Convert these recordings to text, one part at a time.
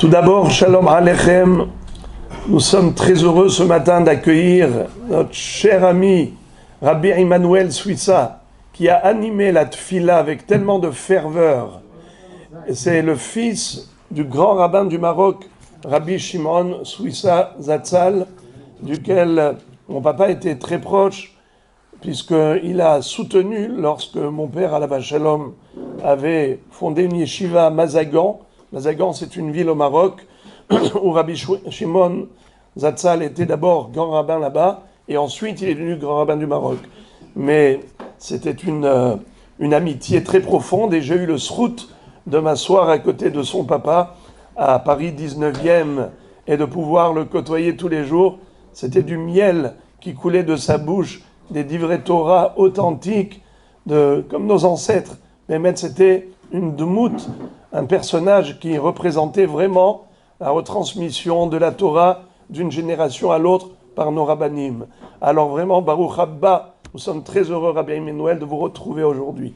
Tout d'abord, Shalom Aleichem. Nous sommes très heureux ce matin d'accueillir notre cher ami Rabbi Emmanuel Swissa, qui a animé la tfila avec tellement de ferveur. C'est le fils du grand rabbin du Maroc, Rabbi Shimon Swissa Zatzal, duquel mon papa était très proche, puisqu'il a soutenu, lorsque mon père, Alav Shalom, avait fondé une yeshiva à Mazagan. Mazagan, c'est une ville au Maroc où Rabbi Shimon Zatzal était d'abord grand rabbin là-bas, et ensuite il est devenu grand rabbin du Maroc. Mais c'était une amitié très profonde, et j'ai eu le srout de m'asseoir à côté de son papa à Paris 19e et de pouvoir le côtoyer tous les jours. C'était du miel qui coulait de sa bouche, des divrei Torah authentiques, comme nos ancêtres. Mais c'était une dmout, un personnage qui représentait vraiment la retransmission de la Torah d'une génération à l'autre par nos rabbanim. Alors vraiment, Baruch Abba, nous sommes très heureux, Rabbi Emmanuel, de vous retrouver aujourd'hui.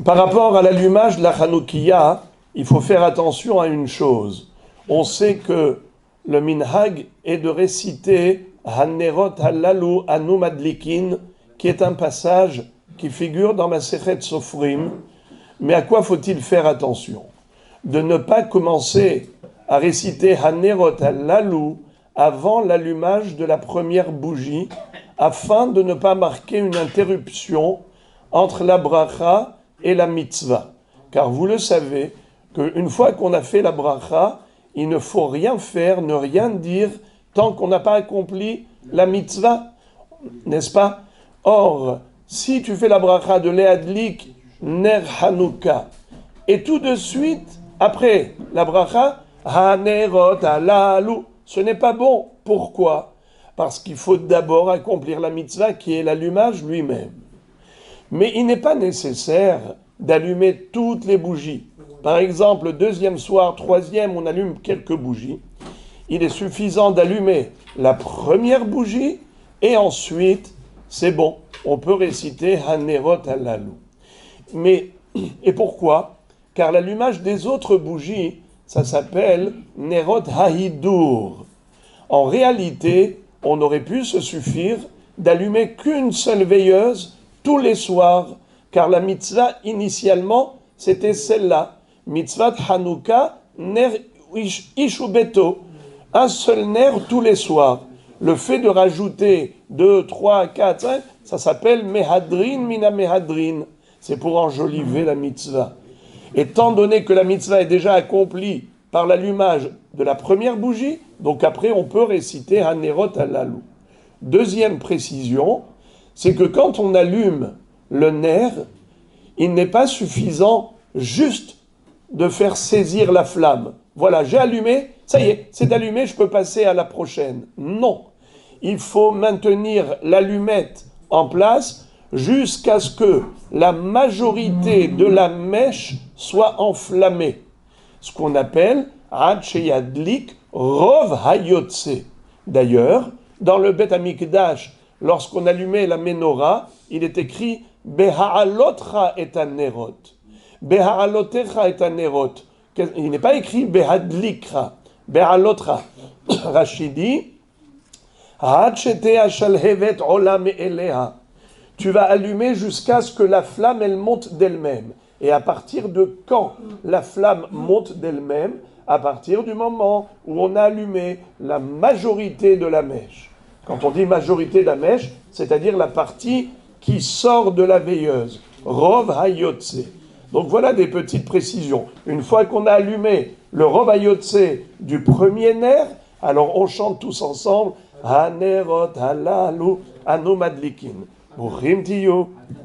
Par rapport à l'allumage de la Hanoukiya, il faut faire attention à une chose. On sait que le minhag est de réciter Hanerot Halalu Anu Madlikin, qui est un passage qui figure dans Masechet Sofrim. Mais à quoi faut-il faire attention? De ne pas commencer à réciter Hanerot Halalu avant l'allumage de la première bougie, afin de ne pas marquer une interruption entre la bracha et la mitzvah. Car vous le savez, qu'une fois qu'on a fait la bracha, il ne faut rien faire, ne rien dire, tant qu'on n'a pas accompli la mitzvah, n'est-ce pas? Or, si tu fais la bracha de Leadlik Ner Hanouka, et tout de suite, après la bracha, Hanerot Halalu, ce n'est pas bon. Pourquoi? Parce qu'il faut d'abord accomplir la mitzvah qui est l'allumage lui-même. Mais il n'est pas nécessaire d'allumer toutes les bougies. Par exemple, deuxième soir, troisième, on allume quelques bougies. Il est suffisant d'allumer la première bougie et ensuite, c'est bon. On peut réciter Hanerot Halalu. Mais, et pourquoi? Car l'allumage des autres bougies, ça s'appelle Nerot Hahidur. En réalité, on aurait pu se suffire d'allumer qu'une seule veilleuse tous les soirs, car la mitzvah, initialement, c'était celle-là. Mitzvah Hanouka, Ner Ishubeto. Un seul ner tous les soirs. Le fait de rajouter 2, 3, 4, 5, ça s'appelle Mehadrin Mina Mehadrin. C'est pour enjoliver la mitzvah. Étant donné que la mitzvah est déjà accomplie par l'allumage de la première bougie, donc après on peut réciter Hanerot Halalu. Deuxième précision, c'est que quand on allume le ner, il n'est pas suffisant juste de faire saisir la flamme. Voilà, j'ai allumé, ça y est, c'est allumé, je peux passer à la prochaine. Non, il faut maintenir l'allumette en place jusqu'à ce que la majorité de la mèche soit enflammée. Ce qu'on appelle Ad Sheyadlik Rov Hayotse. D'ailleurs, dans le Bet Amikdash, lorsqu'on allumait la menorah, il est écrit Beha'alotra et Anerot. Beha'alotecha et Anerot. Il n'est pas écrit Behadlikra, Beha'alotra. Rachidi, Hachete Ashalhevet Olam Eleha. Tu vas allumer jusqu'à ce que la flamme, elle monte d'elle-même. Et à partir de quand la flamme monte d'elle-même? À partir du moment où on a allumé la majorité de la mèche. Quand on dit majorité de la mèche, c'est-à-dire la partie qui sort de la veilleuse. Rov Hayotse. Donc voilà des petites précisions. Une fois qu'on a allumé le Rov Hayotse du premier ner, alors on chante tous ensemble Hanerot Halalu Anu Madlikin. Brouchim Tiyu.